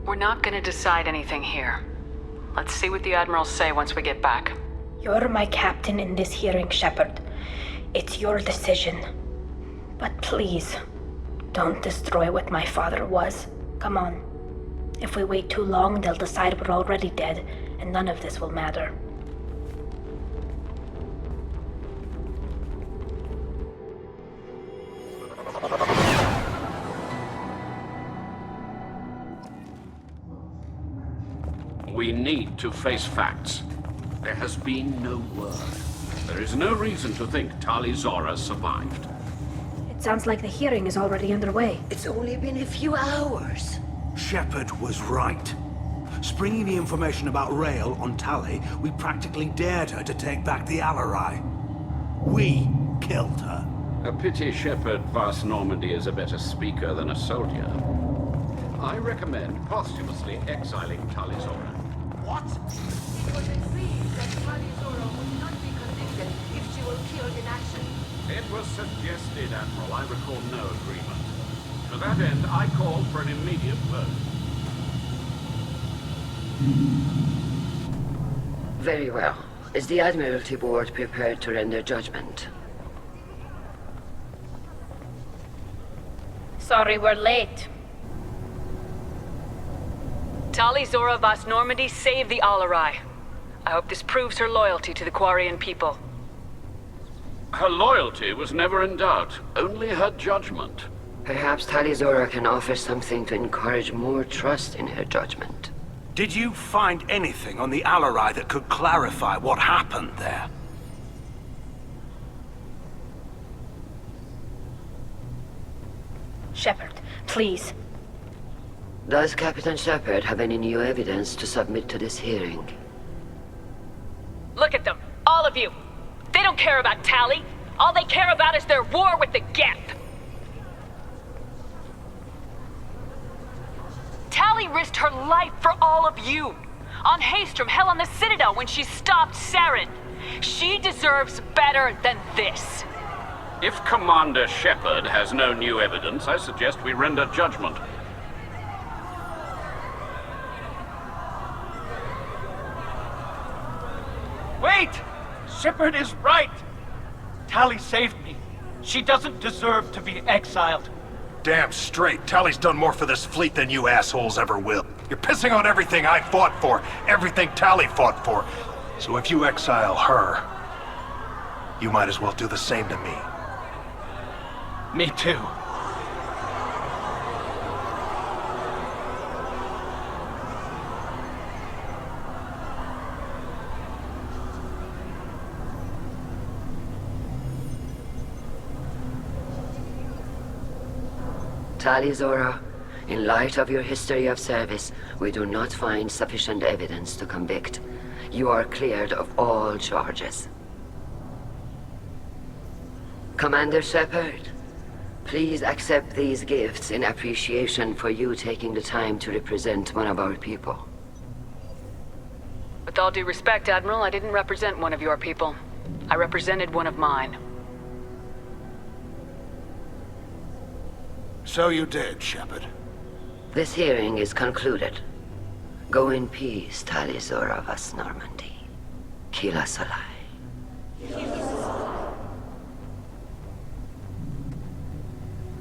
We're not gonna decide anything here. Let's see what the admirals say once we get back. You're my captain in this hearing, Shepard. It's your decision. But please, don't destroy what my father was. Come on. If we wait too long, they'll decide we're already dead, and none of this will matter. We need to face facts. There has been no word. There is no reason to think Tali Zora survived. It sounds like the hearing is already underway. It's only been a few hours. Shepard was right. Springing the information about Rael on Tali, we practically dared her to take back the Alarai. We killed her. A pity Shepard vast Normandy is a better speaker than a soldier. I recommend posthumously exiling Tali Zora. What? It was agreed that Tali Zora would not be convicted if she were killed in action. It was suggested, Admiral. I recall no agreement. To that end, I called for an immediate vote. Very well. Is the Admiralty Board prepared to render judgment? Sorry we're late. Tali Zora Vas Normandy saved the Alarai. I hope this proves her loyalty to the Quarian people. Her loyalty was never in doubt, only her judgment. Perhaps Tali Zora can offer something to encourage more trust in her judgment. Did you find anything on the Alarai that could clarify what happened there? Shepard, please. Does Captain Shepard have any new evidence to submit to this hearing? Look at them, all of you. They don't care about Tali. All they care about is their war with the Geth. Tali risked her life for all of you. On Haestrom, hell, on the Citadel when she stopped Saren. She deserves better than this. If Commander Shepard has no new evidence, I suggest we render judgment. Wait! Shepard is right! Tali saved me. She doesn't deserve to be exiled. Damn straight. Tali's done more for this fleet than you assholes ever will. You're pissing on everything I fought for, everything Tali fought for. So if you exile her, you might as well do the same to me. Me too. Tali Zora, in light of your history of service, we do not find sufficient evidence to convict. You are cleared of all charges. Commander Shepard, please accept these gifts in appreciation for you taking the time to represent one of our people. With all due respect, Admiral, I didn't represent one of your people. I represented one of mine. So you did, Shepard. This hearing is concluded. Go in peace, Tali Zora Vas Normandy. Kila Salai.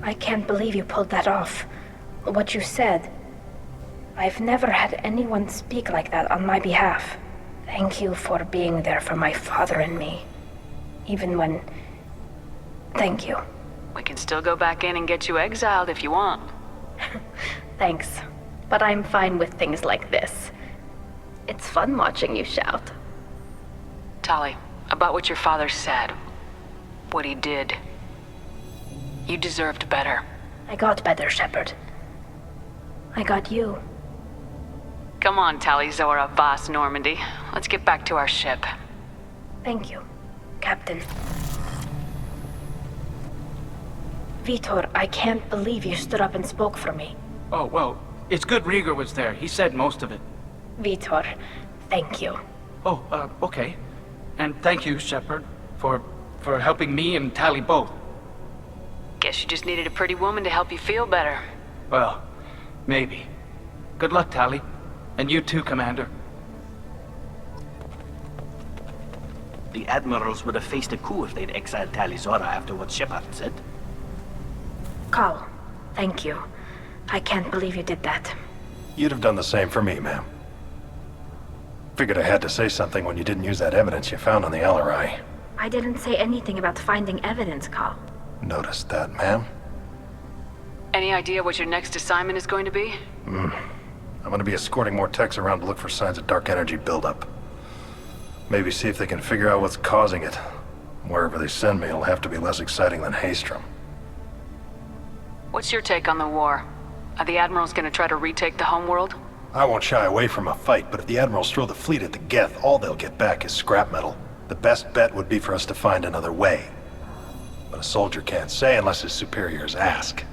I can't believe you pulled that off. What you said. I've never had anyone speak like that on my behalf. Thank you for being there for my father and me. Even when... Thank you. We can still go back in and get you exiled if you want. Thanks. But I'm fine with things like this. It's fun watching you shout. Tali, about what your father said. What he did. You deserved better. I got better, Shepard. I got you. Come on, Tali Zora Voss Normandy. Let's get back to our ship. Thank you, Captain. Vitor, I can't believe you stood up and spoke for me. Oh, well, it's good Rieger was there. He said most of it. Vitor, thank you. Oh, okay. And thank you, Shepard, for helping me and Tali both. Guess you just needed a pretty woman to help you feel better. Well, maybe. Good luck, Tali. And you too, Commander. The Admirals would have faced a coup if they'd exiled Tali Zora after what Shepard said. Carl, thank you. I can't believe you did that. You'd have done the same for me, ma'am. Figured I had to say something when you didn't use that evidence you found on the LRI. I didn't say anything about finding evidence, Carl. Noticed that, ma'am. Any idea what your next assignment is going to be? I'm gonna be escorting more techs around to look for signs of dark energy buildup. Maybe see if they can figure out what's causing it. Wherever they send me, it'll have to be less exciting than Haystrom. What's your take on the war? Are the Admirals gonna try to retake the homeworld? I won't shy away from a fight, but if the Admirals throw the fleet at the Geth, all they'll get back is scrap metal. The best bet would be for us to find another way. But a soldier can't say unless his superiors ask.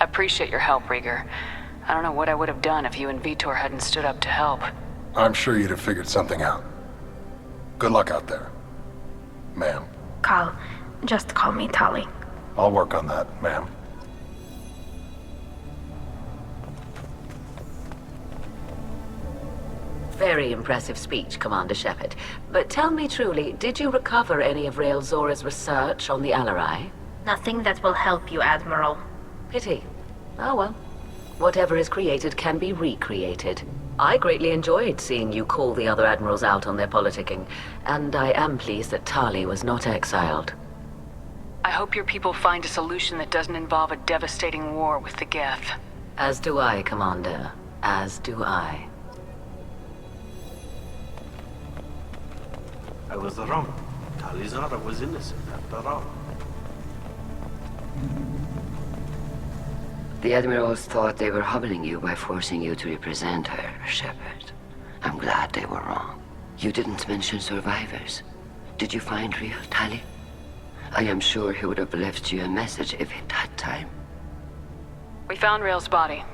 I appreciate your help, Rieger. I don't know what I would have done if you and Vitor hadn't stood up to help. I'm sure you'd have figured something out. Good luck out there, ma'am. Carl, just call me Tali. I'll work on that, ma'am. Very impressive speech, Commander Shepard. But tell me truly, did you recover any of Rael Zora's research on the Alarai? Nothing that will help you, Admiral. Pity. Oh well. Whatever is created can be recreated. I greatly enjoyed seeing you call the other admirals out on their politicking, and I am pleased that Tali was not exiled. I hope your people find a solution that doesn't involve a devastating war with the Geth. As do I, Commander. As do I. I was wrong. Tali Zora was innocent after all. The Admirals thought they were humbling you by forcing you to represent her, Shepard. I'm glad they were wrong. You didn't mention survivors. Did you find real Tali? I am sure he would have left you a message if he'd had time. We found Rael's body.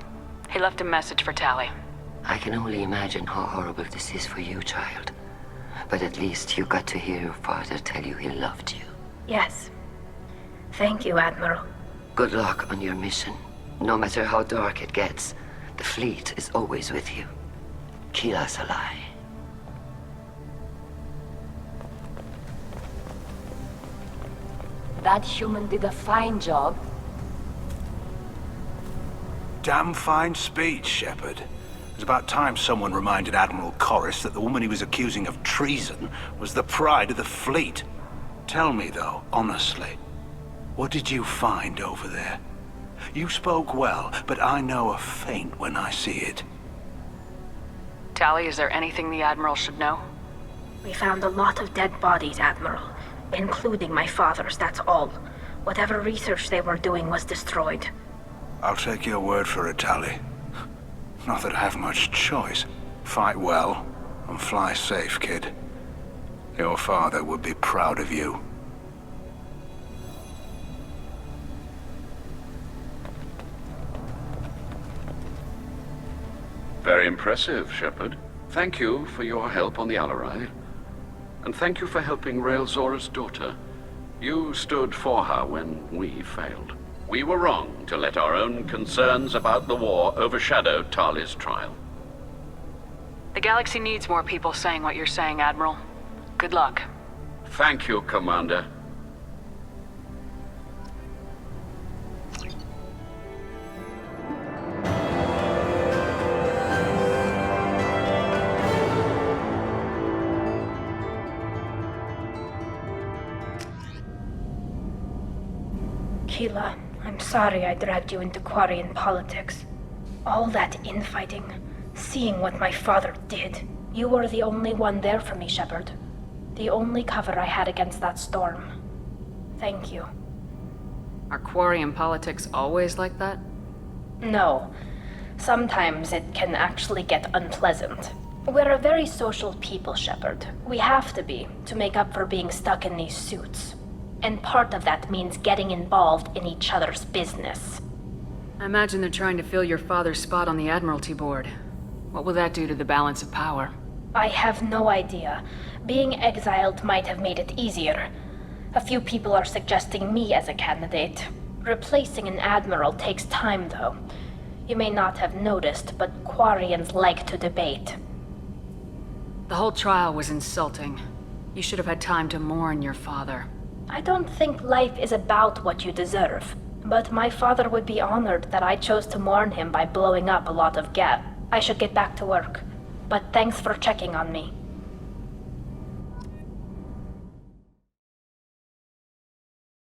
He left a message for Tali. I can only imagine how horrible this is for you, child. But at least you got to hear your father tell you he loved you. Yes. Thank you, Admiral. Good luck on your mission. No matter how dark it gets, the fleet is always with you. Keep us alive. That human did a fine job. Damn fine speech, Shepard. It was about time someone reminded Admiral Corris that the woman he was accusing of treason was the pride of the fleet. Tell me, though, honestly, what did you find over there? You spoke well, but I know a feint when I see it. Tali, is there anything the Admiral should know? We found a lot of dead bodies, Admiral. Including my father's, that's all. Whatever research they were doing was destroyed. I'll take your word for it, Tali. Not that I have much choice. Fight well, and fly safe, kid. Your father would be proud of you. Very impressive, Shepard. Thank you for your help on the Alarai. And thank you for helping Rael Zora's daughter. You stood for her when we failed. We were wrong to let our own concerns about the war overshadow Tali's trial. The galaxy needs more people saying what you're saying, Admiral. Good luck. Thank you, Commander. Sheila, I'm sorry I dragged you into Quarian politics. All that infighting, seeing what my father did. You were the only one there for me, Shepard. The only cover I had against that storm. Thank you. Are Quarian politics always like that? No. Sometimes it can actually get unpleasant. We're a very social people, Shepard. We have to be, to make up for being stuck in these suits. And part of that means getting involved in each other's business. I imagine they're trying to fill your father's spot on the Admiralty Board. What will that do to the balance of power? I have no idea. Being exiled might have made it easier. A few people are suggesting me as a candidate. Replacing an admiral takes time, though. You may not have noticed, but Quarians like to debate. The whole trial was insulting. You should have had time to mourn your father. I don't think life is about what you deserve. But my father would be honored that I chose to mourn him by blowing up a lot of Geth. I should get back to work. But thanks for checking on me.